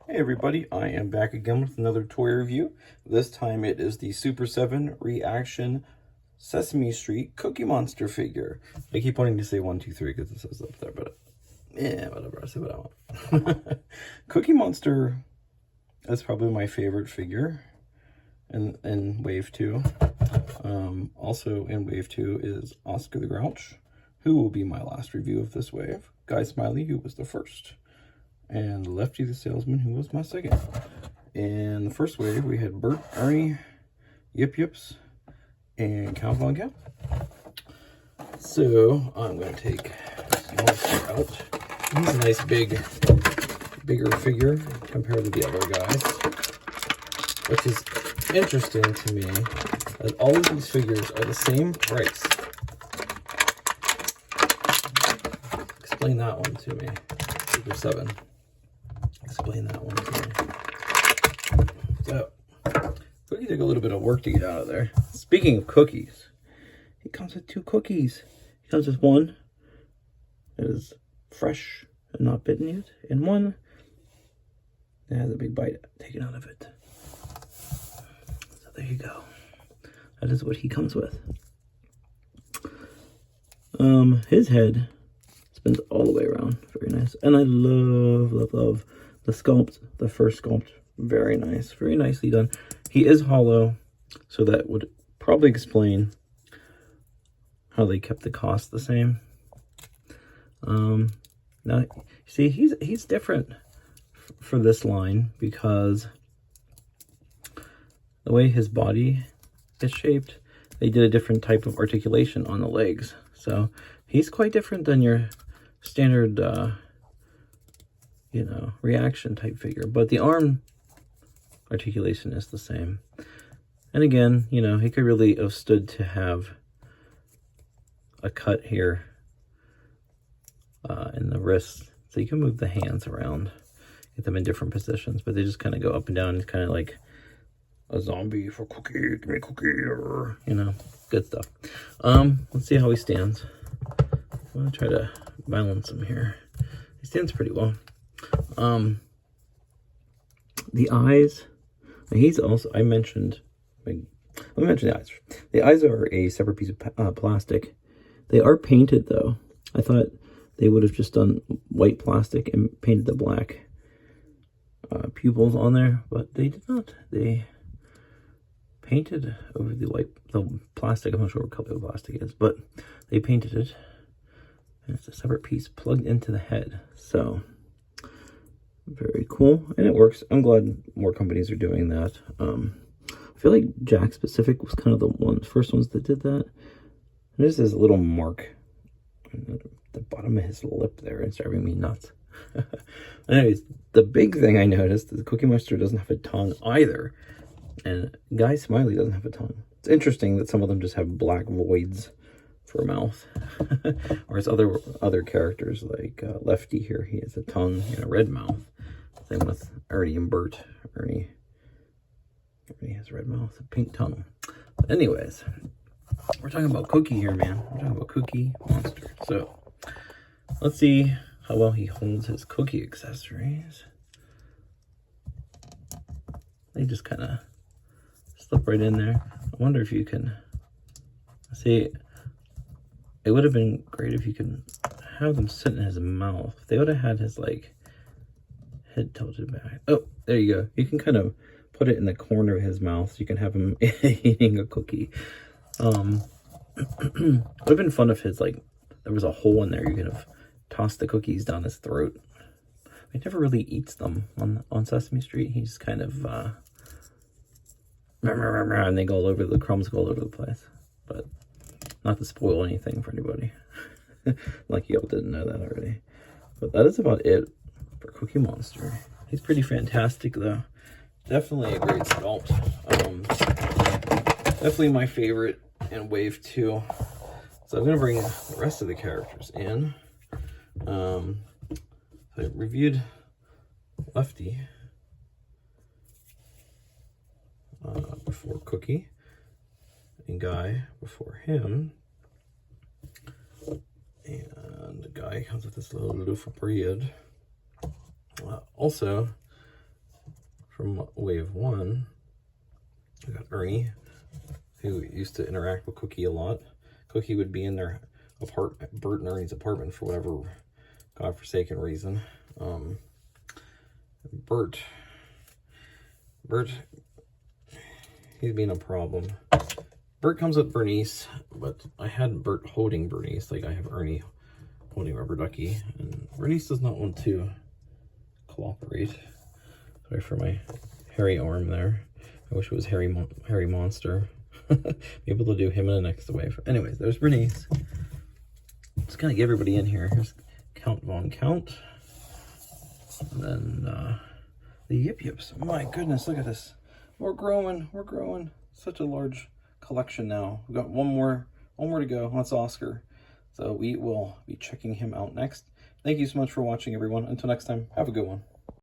Hey everybody, I am back again with another toy review. This time it is the Super7 ReAction Sesame Street Cookie Monster figure. I keep wanting to say 1, 2, 3 because it says up there, but yeah, whatever, I say what I want. Cookie Monster is probably my favorite figure in Wave 2. Also in Wave 2 is Oscar the Grouch, who will be my last review of this wave. Guy Smiley, who was the first. And Lefty the Salesman, who was my second. In the first wave, we had Bert, Ernie, Yip Yips, and Count Von Count. So I'm going to take this monster out. He's a nice bigger figure compared to the other guys, which is interesting to me that all of these figures are the same price. Explain that one to me, Super 7. Explain that one to me. So, Cookie took a little bit of work to get out of there. Speaking of cookies, he comes with 2 cookies. He comes with one that is fresh and not bitten yet, and one that has a big bite taken out of it. So there you go. That is what he comes with. His head spins all the way around. Very nice. And I love the sculpt, the first sculpt. Very nice. Very nicely done. He is hollow, so that would probably explain how they kept the cost the same. Now, see, he's different for this line because the way his body is shaped, they did a different type of articulation on the legs. So he's quite different than your standard ReAction type figure, but the arm articulation is the same. And again, he could really have stood to have a cut here in the wrist, so you can move the hands around, get them in different positions, but they just kind of go up and down. It's kind of like a zombie for cookie, give me a cookie, or good stuff. Let's see how he stands. I'm gonna try to balance him here. He stands pretty well. The eyes, he's also, let me mention the eyes. The eyes are a separate piece of plastic. They are painted though. I thought they would have just done white plastic and painted the black pupils on there, but they did not. They painted over the plastic. I'm not sure what color the plastic is, but they painted it. And it's a separate piece plugged into the head. So very cool, and it works. I'm glad more companies are doing that. I feel like Jakks Pacific was kind of the first ones that did that. And there's this little mark at the bottom of his lip there. It's driving me nuts. Anyways, the big thing I noticed is the Cookie Monster doesn't have a tongue either, and Guy Smiley doesn't have a tongue. It's interesting that some of them just have black voids for a mouth. Whereas other characters like Lefty here, he has a tongue and a red mouth. Same with Ernie and Bert. Ernie has a red mouth, a pink tongue. But anyways, we're talking about Cookie here, man. We're talking about Cookie Monster. So let's see how well he holds his cookie accessories. They just kind of slip right in there. I wonder if you can see. It would have been great if you could have them sit in his mouth. They would have had his head tilted back. Oh, there you go. You can kind of put it in the corner of his mouth so you can have him eating a cookie. It would have been fun if there was a hole in there. You could have tossed the cookies down his throat. He never really eats them on Sesame Street. He's kind of and they go all over, the crumbs go all over the place. But not to spoil anything for anybody. Like y'all didn't know that already. But that is about it for Cookie Monster. He's pretty fantastic though. Definitely a great sculpt. Definitely my favorite in Wave 2. So I'm going to bring the rest of the characters in. I reviewed Lefty before Cookie, and Guy before him. And the guy comes with this little loaf of bread. Also, from wave 1, we got Ernie, who used to interact with Cookie a lot. Cookie would be in their Bert and Ernie's apartment for whatever godforsaken reason. Bert, he's being a problem. Bert comes with Bernice, but I had Bert holding Bernice, like I have Ernie holding Rubber Ducky, and Bernice does not want to cooperate. Sorry for my hairy arm there. I wish it was Hairy Monster. Be able to do him in the next wave. Anyways, there's Bernice. Just gonna get everybody in here. Here's Count Von Count. And then the Yip Yips. Oh my goodness, look at this. We're growing. Such a large collection now. We've got one more to go. That's Oscar. So we will be checking him out next. Thank you so much for watching, everyone. Until next time, have a good one.